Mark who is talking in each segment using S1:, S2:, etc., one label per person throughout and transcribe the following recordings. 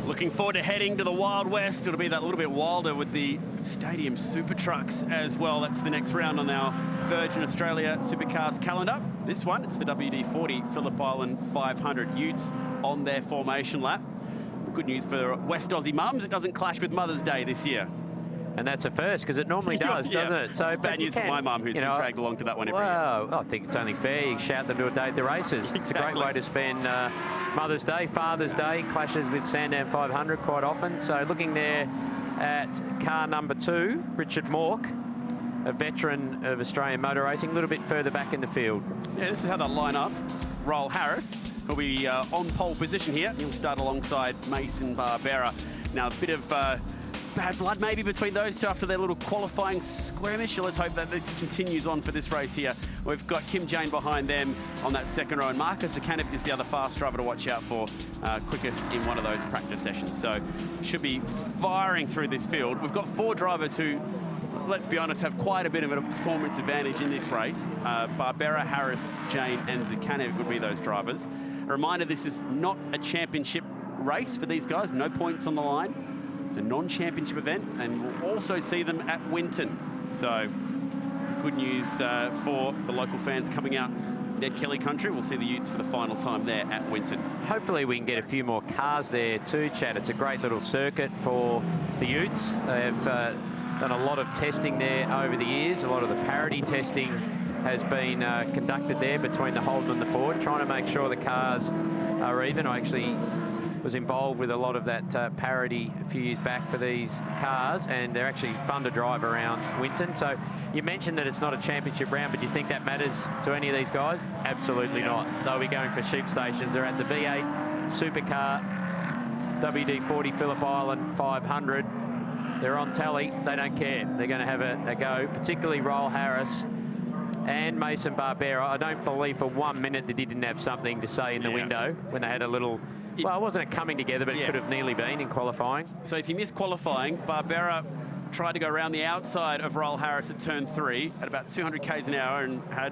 S1: Looking forward to heading to the Wild West. It'll be that little bit wilder with the Stadium Super Trucks as well. That's the next round on our Virgin Australia Supercars calendar. This one, it's the WD-40 Phillip Island 500 Utes on their formation lap. Good news for West Aussie mums, it doesn't clash with Mother's Day this year.
S2: And that's a first, because it normally does, doesn't it? So
S1: it's bad news for my mum, who's been dragged along to that one every year.
S2: I think it's only fair you shout them to a day at the races. It's a great way to spend Mother's Day, Father's Day, clashes with Sandown 500 quite often. So looking there at car number 2, Richard Mork, a veteran of Australian motor racing, a little bit further back in the field.
S1: Yeah, this is how they'll line up. Roll Harris, who'll be on pole position here. He'll start alongside Mason Barbera. Now, a bit of bad blood maybe between those two after their little qualifying skirmish. Let's hope that this continues on for this race here. We've got Kim Jane behind them on that second row, and Marcus Zakanevic is the other fast driver to watch out for, quickest in one of those practice sessions. So should be firing through this field. We've got 4 drivers who, let's be honest, have quite a bit of a performance advantage in this race. Barbera, Harris, Jane and Zakanevic would be those drivers. A reminder, this is not a championship race for these guys, no points on the line. It's a non-championship event, and we'll also see them at Winton. So good news for the local fans coming out Ned Kelly country. We'll see the Utes for the final time there at Winton.
S2: Hopefully we can get a few more cars there too, Chad. It's a great little circuit for the Utes. They've done a lot of testing there over the years. A lot of the parity testing has been conducted there between the Holden and the Ford, trying to make sure the cars are even. I actually was involved with a lot of that parity a few years back for these cars, and they're actually fun to drive around Winton. So you mentioned that it's not a championship round, but do you think that matters to any of these guys? Absolutely not. They'll be going for sheep stations. They're at the V8 Supercar WD-40 Phillip Island 500. They're on tally. They don't care. They're going to have a go, particularly Roll Harris and Mason Barbera. I don't believe for 1 minute that he didn't have something to say in the window when they had a little... Well, it wasn't a coming together, but it could have nearly been in qualifying.
S1: So if you miss qualifying, Barbera tried to go around the outside of Roll Harris at turn 3 at about 200 k's an hour and had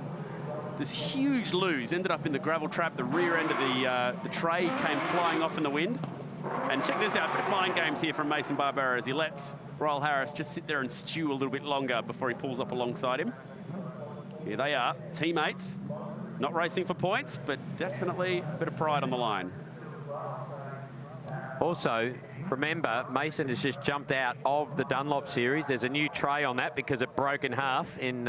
S1: this huge lose. Ended up in the gravel trap. The rear end of the tray came flying off in the wind. And check this out, bit of mind games here from Mason Barbera as he lets Roll Harris just sit there and stew a little bit longer before he pulls up alongside him. Here they are, teammates. Not racing for points, but definitely a bit of pride on the line.
S2: Also, remember, Mason has just jumped out of the Dunlop series. There's a new tray on that because it broke in half in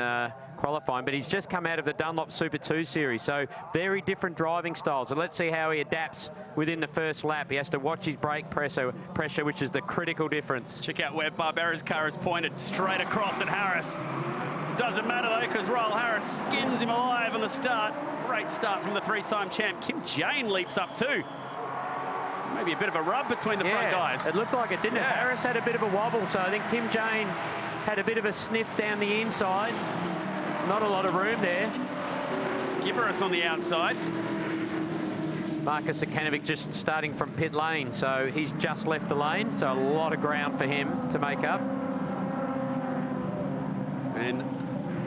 S2: qualifying, but he's just come out of the Dunlop Super 2 series. So very different driving styles. So let's see how he adapts within the first lap. He has to watch his brake pressure, which is the critical difference.
S1: Check out where Barbera's car is pointed straight across at Harris. Doesn't matter though, because Roll Harris skins him alive on the start. Great start from the 3-time champ. Kim Jane leaps up too. Maybe a bit of a rub between the front guys.
S2: It looked like it, didn't it? Harris had a bit of a wobble, so I think Kim Jane had a bit of a sniff down the inside. Not a lot of room there.
S1: Skipperus on the outside.
S2: Marcus Zakanevic just starting from pit lane, so he's just left the lane, so a lot of ground for him to make up. And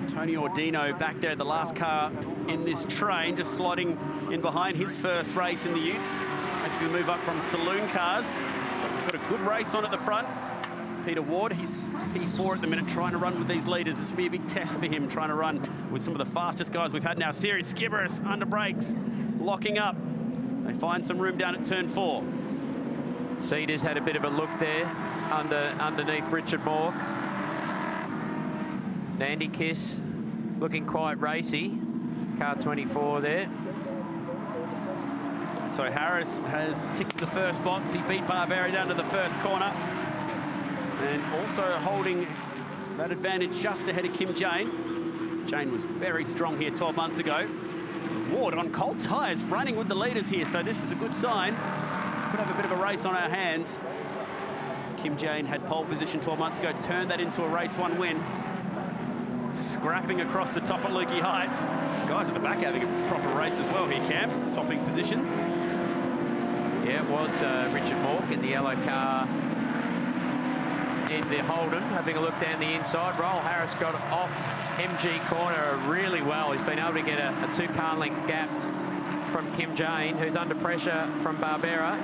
S1: Tony Ordino back there, the last car in this train, just slotting in behind his first race in the Utes. Actually move up from saloon cars. Got a good race on at the front. Peter Ward, he's P4 at the minute, trying to run with these leaders. This will be a big test for him, trying to run with some of the fastest guys we've had now. Series Skibberus under brakes, locking up. They find some room down at turn 4.
S2: Cedars had a bit of a look there underneath Richard Mork. Nandy Kiss looking quite racy. Car 24 there.
S1: So Harris has ticked the first box. He beat Barbera down to the first corner. And also holding that advantage just ahead of Kim Jane. Jane was very strong here 12 months ago. Ward on cold tyres running with the leaders here, so this is a good sign. Could have a bit of a race on our hands. Kim Jane had pole position 12 months ago, turned that into a race 1 win. Scrapping across the top at Lukey Heights. Guys at the back having a proper race as well here, Cam. Swapping positions.
S2: Yeah, it was Richard Mork in the yellow car in the Holden, having a look down the inside. Roll Harris got off MG corner really well. He's been able to get a 2-car length gap from Kim Jane, who's under pressure from Barbera.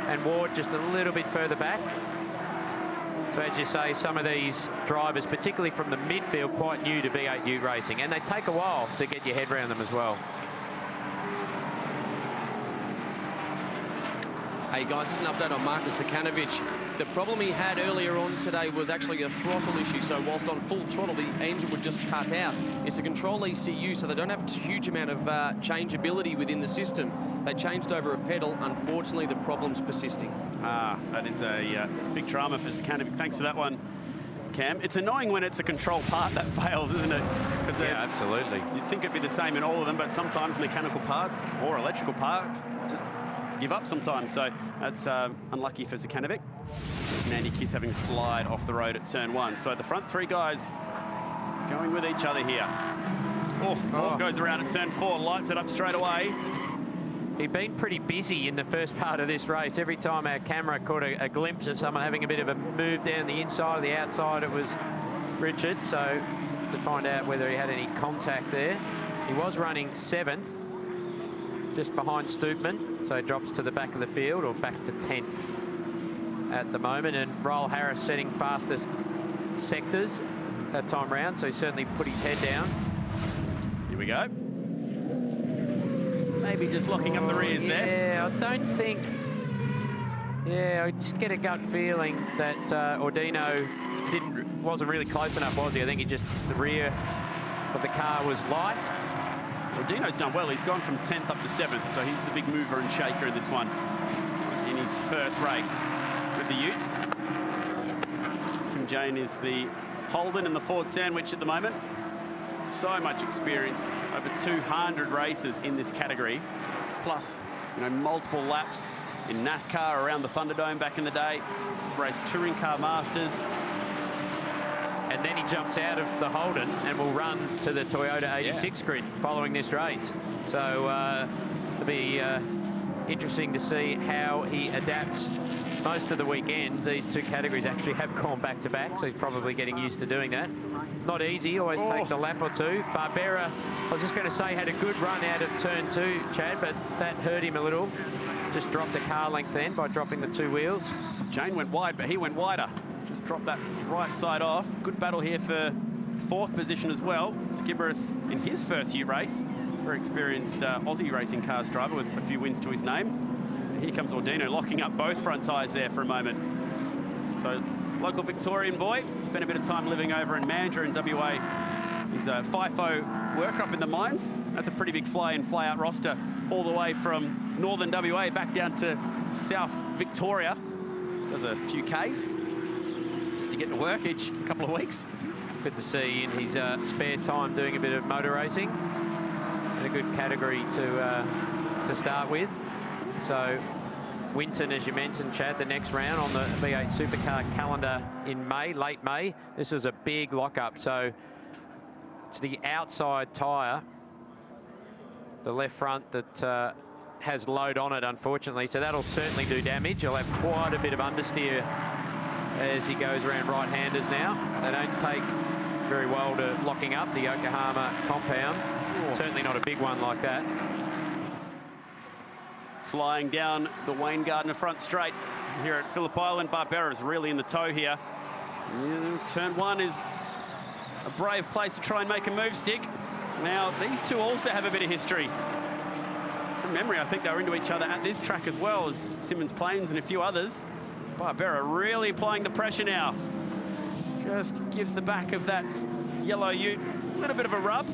S2: and Ward just a little bit further back. So as you say, some of these drivers, particularly from the midfield, quite new to V8 Ute racing, and they take a while to get your head around them as well.
S3: Hey guys, just an update on Marcus Sakanovic. The problem he had earlier on today was actually a throttle issue. So whilst on full throttle, the engine would just cut out. It's a control ECU, so they don't have a huge amount of changeability within the system. They changed over a pedal. Unfortunately, the problem's persisting.
S1: That is a big drama for Sakanovic. Thanks for that one, Cam. It's annoying when it's a control part that fails, isn't it? Because
S2: yeah, absolutely.
S1: You'd think it'd be the same in all of them, but sometimes mechanical parts or electrical parts just give up sometimes. So that's unlucky for Sakanovic. And Andy Kiss having to slide off the road at turn 1. So the front 3 guys going with each other here. Oh, goes around at turn 4, lights it up straight away.
S2: He'd been pretty busy in the first part of this race. Every time our camera caught a glimpse of someone having a bit of a move down the inside or the outside, it was Richard. So to find out whether he had any contact there. He was running 7th, just behind Stoopman. So he drops to the back of the field, or back to 10th at the moment. And Roll Harris setting fastest sectors that time round. So he certainly put his head down.
S1: Here we go. Maybe just locking up the rears there.
S2: Yeah, I don't think... Yeah, I just get a gut feeling that Ordino wasn't really close enough, was he? I think the rear of the car was light.
S1: Ordino's done well. He's gone from 10th up to 7th, so he's the big mover and shaker in this one in his first race with the Utes. Tim Jane is the Holden and the Ford Sandwich at the moment. So much experience, over 200 races in this category, plus multiple laps in NASCAR around the Thunderdome back in the day. He's raced Touring Car Masters.
S2: And then he jumps out of the Holden and will run to the Toyota 86 grid following this race. So it'll be interesting to see how he adapts. Most of the weekend, these two categories actually have gone back to back, so he's probably getting used to doing that. Not easy, always takes a lap or two. Barbera, I was just going to say, had a good run out of turn 2, Chad, but that hurt him a little. Just dropped a car length then by dropping the 2 wheels.
S1: Jane went wide, but he went wider. Just dropped that right side off. Good battle here for 4th position as well. Skibberus in his first Ute race. Very experienced Aussie racing cars driver with a few wins to his name. And here comes Ordino locking up both front tyres there for a moment. So local Victorian boy, spent a bit of time living over in Mandurah in WA. He's a FIFO worker up in the mines. That's a pretty big fly-in, fly-out roster all the way from northern WA back down to South Victoria. Does a few Ks just to get to work each couple of weeks.
S2: Good to see in his spare time doing a bit of motor racing. And a good category to start with. So Winton, as you mentioned, Chad, the next round on the V8 Supercar calendar in May, late May. This was a big lockup. So it's the outside tyre, the left front, that has load on it, unfortunately. So that'll certainly do damage. He'll have quite a bit of understeer as he goes around right-handers now. They don't take very well to locking up the Yokohama compound. Certainly not a big one like that.
S1: Flying down the Wayne Gardner front straight here at Phillip Island. Barbera is really in the tow here. Turn 1 is a brave place to try and make a move stick. Now, these two also have a bit of history. From memory, I think they were into each other at this track as well as Simmons Plains and a few others. Barbera really applying the pressure now. Just gives the back of that yellow Ute a little bit of a rub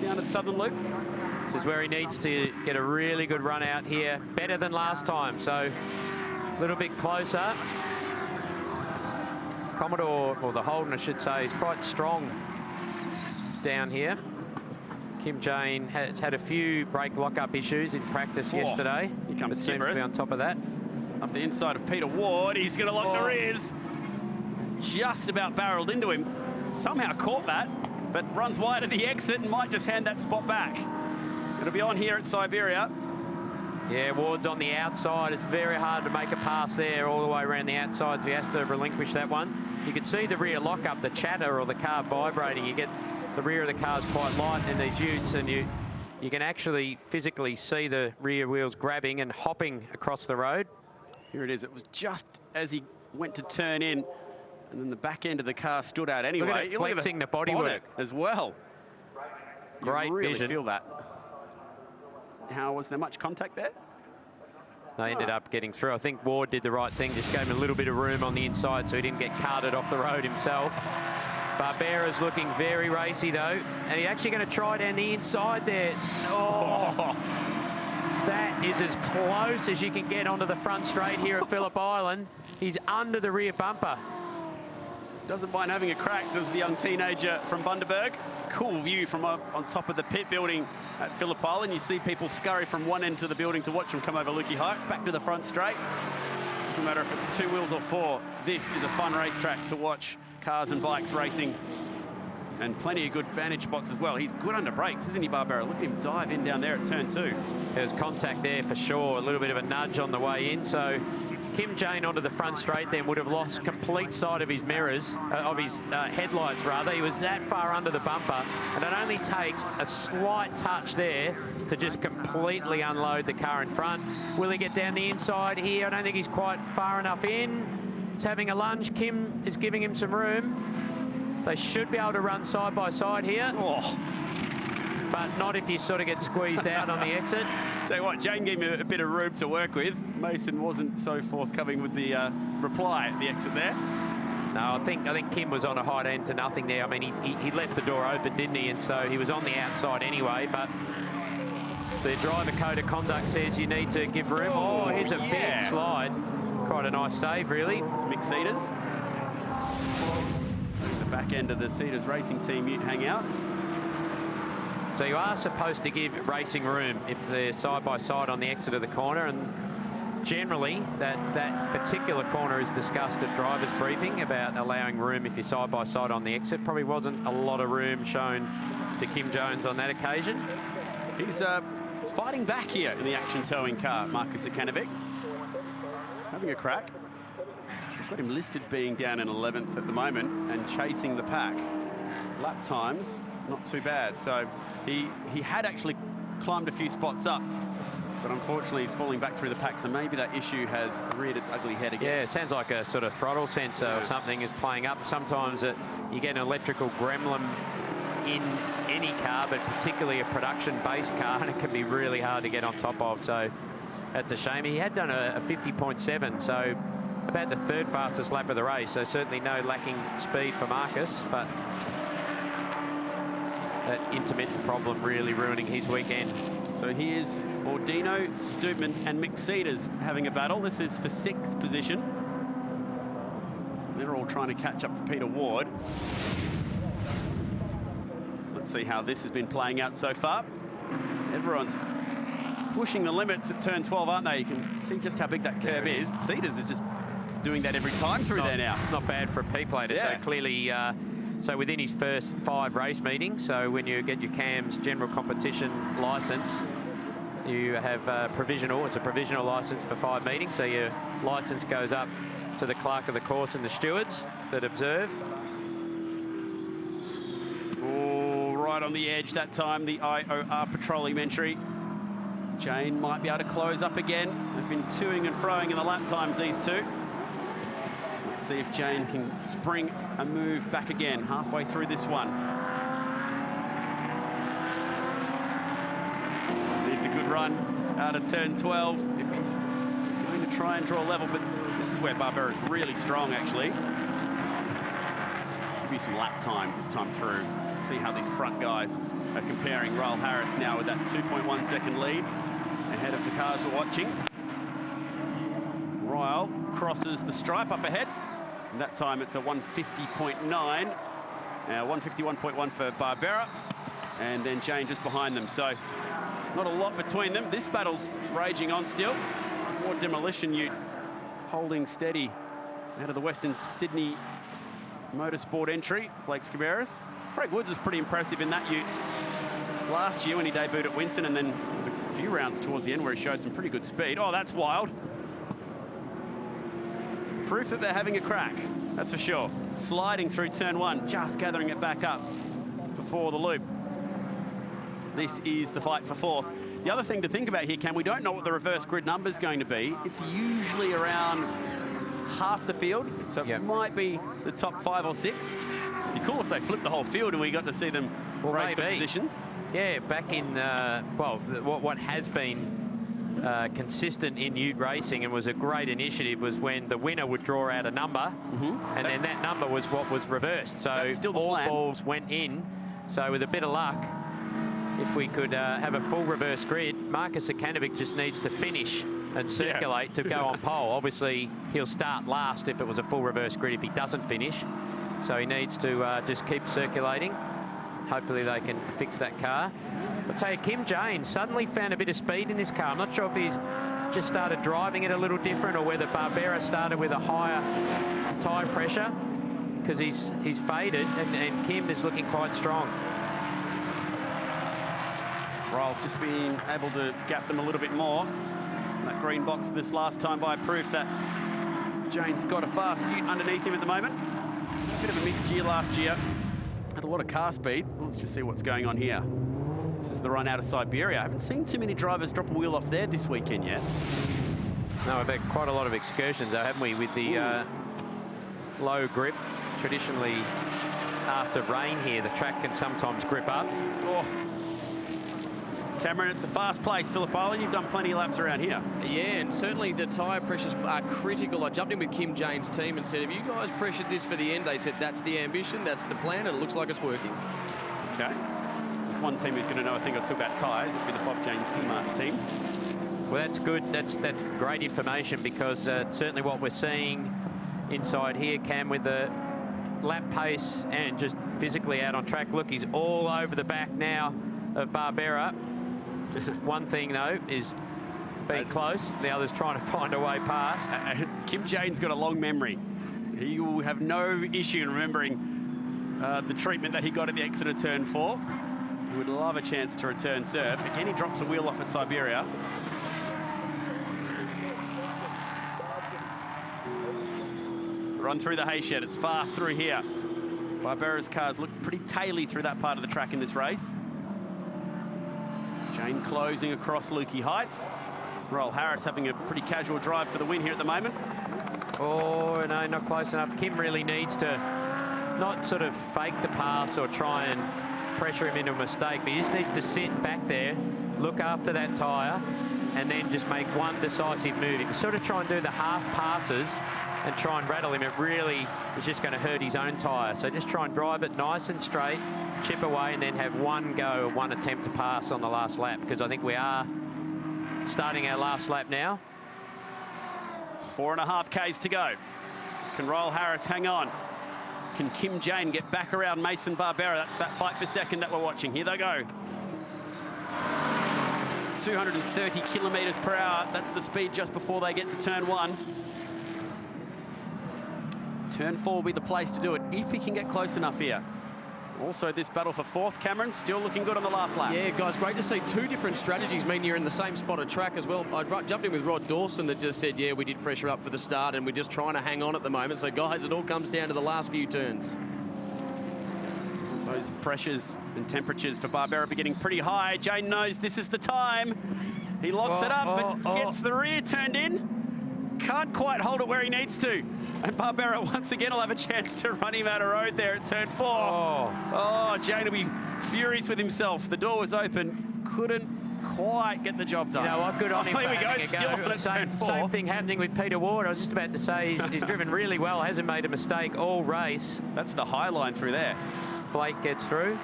S1: down at Southern Loop.
S2: This is where he needs to get a really good run out here. Better than last time, so a little bit closer. Commodore, or the Holden, I should say, is quite strong down here. Kim Jane has had a few brake lock-up issues in practice yesterday.
S1: Here comes
S2: but seems to be on top of that.
S1: Up the inside of Peter Ward. He's going to lock the rears. Just about barreled into him. Somehow caught that, but runs wide at the exit and might just hand that spot back. It'll be on here at Siberia.
S2: Yeah, Ward's on the outside. It's very hard to make a pass there all the way around the outside. He has to relinquish that one. You can see the rear lock-up, the chatter or the car vibrating. You get the rear of the car's quite light in these Utes, and you can actually physically see the rear wheels grabbing and hopping across the road.
S1: Here it is. It was just as he went to turn in, and then the back end of the car stood out anyway.
S2: Look at it flexing the bodywork
S1: as well.
S2: Great
S1: you really
S2: vision.
S1: Feel that. How was there much contact there?
S2: They ended up getting through. I think Ward did the right thing, just gave him a little bit of room on the inside so he didn't get carted off the road himself. Barbera's looking very racy though, and he's actually going to try down the inside there. Oh, that is as close as you can get onto the front straight here at Phillip Island. He's under the rear bumper.
S1: Doesn't mind having a crack, does the young teenager from Bundaberg. Cool view from up on top of the pit building at Phillip Island. You see people scurry from one end to the building to watch them come over Lukey Heights, back to the front straight. Doesn't matter if it's 2 wheels or 4. This is a fun racetrack to watch cars and bikes racing. And plenty of good vantage spots as well. He's good under brakes, isn't he, Barbera? Look at him dive in down there at turn 2.
S2: There's contact there for sure. A little bit of a nudge on the way in. So Kim Jane onto the front straight then would have lost complete sight of his mirrors, of his headlights rather. He was that far under the bumper, and it only takes a slight touch there to just completely unload the car in front. Will he get down the inside here? I don't think he's quite far enough in. He's having a lunge. Kim is giving him some room. They should be able to run side by side here.
S1: Oh.
S2: But not if you sort of get squeezed out on the exit.
S1: Tell you what, Jane gave me a bit of room to work with. Mason wasn't so forthcoming with the reply at the exit there.
S2: No, I think Kim was on a high end to nothing there. I mean, he left the door open, didn't he? And so he was on the outside anyway. But the driver code of conduct says you need to give room. Oh, here's a big slide. Quite a nice save, really.
S1: It's Mick Cedars. The back end of the Cedars racing team ute hang out.
S2: So you are supposed to give racing room if they're side by side on the exit of the corner, and generally that particular corner is discussed at driver's briefing about allowing room if you're side by side on the exit. Probably wasn't a lot of room shown to Kim Jones on that occasion.
S1: He's fighting back here in the action towing car, Marcus Zekanovic. Having a crack. We've got him listed being down in 11th at the moment and chasing the pack. Lap times, not too bad. So he had actually climbed a few spots up, but unfortunately he's falling back through the pack, so maybe that issue has reared its ugly head again.
S2: Yeah, it sounds like a sort of throttle sensor or something is playing up. Sometimes you get an electrical gremlin in any car, but particularly a production-based car, and it can be really hard to get on top of. So that's a shame. He had done a 50.7, so about the 3rd fastest lap of the race, so certainly no lacking speed for Marcus, but that intermittent problem really ruining his weekend.
S1: So here's Ordino, Stoopman and Mick Cedars having a battle. This is for 6th position. They're all trying to catch up to Peter Ward. Let's see how this has been playing out so far. Everyone's pushing the limits at turn 12, aren't they? You can see just how big that curb is. Cedars are just doing that every time through there now.
S2: Not bad for a P-plater, so clearly... So within his first 5 race meetings, so when you get your CAMS general competition licence, you have provisional. It's a provisional licence for 5 meetings, so your licence goes up to the clerk of the course and the stewards that observe.
S1: Oh, right on the edge that time, the IOR Petroleum entry. Jane might be able to close up again. They've been toing and froing in the lap times, these two. Let's see if Jane can spring a move back again halfway through this one. Needs a good run out of turn 12 if he's going to try and draw level, but this is where Barbera is really strong, actually. Give you some lap times this time through. See how these front guys are comparing. Raul Harris now with that 2.1 second lead ahead of the cars we're watching. Raul crosses the stripe up ahead. And that time it's a 150.9. Now 151.1 for Barbera. And then Jane just behind them. So not a lot between them. This battle's raging on still. More Demolition ute holding steady out of the Western Sydney Motorsport entry. Blake Scaberis. Craig Woods was pretty impressive in that ute last year when he debuted at Winton, and then there was a few rounds towards the end where he showed some pretty good speed. Oh, that's wild. Proof that they're having a crack, that's for sure. Sliding through turn 1, just gathering it back up before the loop. this is the fight for fourth. The other thing to think about here, Cam, we don't know what the reverse grid number is going to be. It's usually around half the field, so it might be the top 5 or 6. It'd be cool if they flipped the whole field and we got to see them race for positions.
S2: Yeah, back in, what has been consistent in Ute racing and was a great initiative was when the winner would draw out a number, and then that number was what was reversed. So all balls went in. So with a bit of luck, if we could have a full reverse grid, Marcus Sakanovic just needs to finish and circulate to go on pole. Obviously, he'll start last if it was a full reverse grid if he doesn't finish. So he needs to just keep circulating. Hopefully they can fix that car. I'll tell you, Kim James suddenly found a bit of speed in this car. I'm not sure if he's just started driving it a little different or whether Barbera started with a higher tyre pressure, because he's faded and Kim is looking quite strong.
S1: Ryle's just been able to gap them a little bit more. That green box this last time by proof that Jane's got a fast Ute underneath him at the moment. A bit of a mixed year last year. Had a lot of car speed. Let's just see what's going on here. This is the run out of Siberia. I haven't seen too many drivers drop a wheel off there this weekend yet.
S2: No, we've had quite a lot of excursions, though, haven't we, with the low grip. Traditionally, after rain here, the track can sometimes grip up.
S1: Oh. Cameron, it's a fast place, Phillip. You've done plenty of laps around here.
S3: Yeah, and certainly the tyre pressures are critical. I jumped in with Kim Jane's team and said, have you guys pressured this for the end? They said, that's the ambition, that's the plan, and it looks like it's working.
S1: Okay. There's one team who's going to know a thing or two about tyres. It'll be the Bob Jane T-Marts team.
S2: Well, that's good. That's great information, because certainly what we're seeing inside here, Cam, with the lap pace and just physically out on track. Look, he's all over the back now of Barbera. One thing, though, is being close. The other's trying to find a way past.
S1: Kim Jane's got a long memory. He will have no issue in remembering the treatment that he got at the exit of turn 4. He would love a chance to return serve. Again, he drops a wheel off at Siberia. Run through the hay shed. It's fast through here. Barbera's cars look pretty taily through that part of the track in this race. Jane closing across Lukey Heights. Roll Harris having a pretty casual drive for the win here at the moment.
S2: Oh, no, not close enough. Kim really needs to not sort of fake the pass or try and pressure him into a mistake, but he just needs to sit back there, look after that tyre, and then just make one decisive move. If you sort of try and do the half passes and try and rattle him, it really is just going to hurt his own tyre. So just try and drive it nice and straight, chip away, and then have one go, one attempt to pass on the last lap, because I think we are starting our last lap now.
S1: 4.5 Ks to go. Can Royal Harris hang on? Can Kim Jane get back around Mason Barbera? That's that fight for second that we're watching. Here they go. 230 kilometres per hour. That's the speed just before they get to turn 1. Turn 4 will be the place to do it if he can get close enough here. Also, this battle for fourth, Cameron, still looking good on the last lap.
S3: Yeah, guys, great to see two different strategies mean you're in the same spot of track as well. I jumped in with Rod Dawson that just said, yeah, we did pressure up for the start and we're just trying to hang on at the moment. So, guys, it all comes down to the last few turns.
S1: Those pressures and temperatures for Barbera are getting pretty high. Jane knows this is the time. He locks it up but gets the rear turned in. Can't quite hold it where he needs to. And Barbera once again will have a chance to run him out of road there at turn 4. Oh, Jane will be furious with himself. The door was open, couldn't quite get the job done.
S2: You know what, good on him for
S1: here we go,
S2: having
S1: it's
S2: a
S1: still
S2: go.
S1: on turn 4.
S2: Same thing happening with Peter Ward. I was just about to say he's driven really well, hasn't made a mistake all race.
S1: That's the high line through there.
S2: Blake gets through.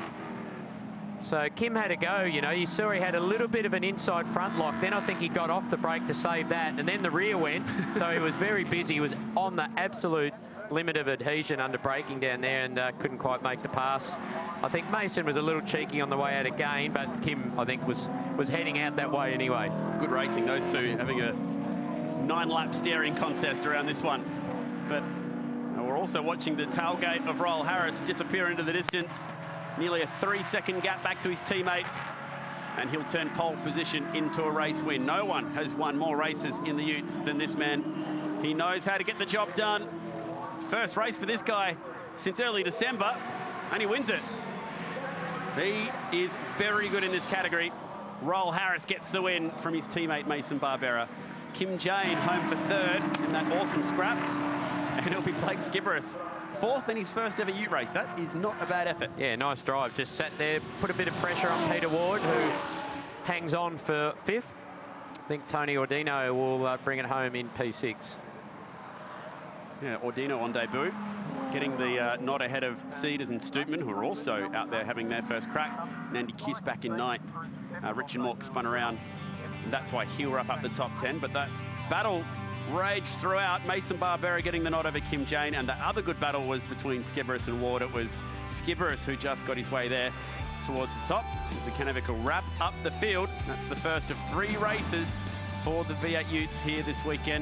S2: So Kim had a go, you know, you saw he had a little bit of an inside front lock. Then I think he got off the brake to save that, and then the rear went. So he was very busy. He was on the absolute limit of adhesion under braking down there and couldn't quite make the pass. I think Mason was a little cheeky on the way out again, but Kim, I think, was heading out that way anyway.
S1: It's good racing, those two having a 9-lap staring contest around this one. But we're also watching the tailgate of Royal Harris disappear into the distance. Nearly a 3-second gap back to his teammate, and he'll turn pole position into a race win. No one has won more races in the Utes than this man. He knows how to get the job done. First race for this guy since early December, and he wins it. He is very good in this category. Roll Harris gets the win from his teammate Mason Barbera. Kim Jane home for third in that awesome scrap. And it'll be Blake Skibberus, fourth in his first ever ute race. That is not a bad effort.
S2: Yeah, nice drive. Just sat there, put a bit of pressure on Peter Ward, who hangs on for fifth. I think Tony Ordino will bring it home in P6.
S1: Yeah, Ordino on debut, getting the nod ahead of Cedars and Stoopman, who are also out there having their first crack. And Andy Kiss back in ninth. Richard Mork spun around, and that's why he'll wrap up the top 10. But that battle raged throughout. Mason Barbera getting the nod over Kim Jane, and the other good battle was between Skibberus and Ward. It was Skibberus who just got his way there towards the top. Zekanovic will wrap up the field. That's the first of 3 races for the V8 Utes here this weekend.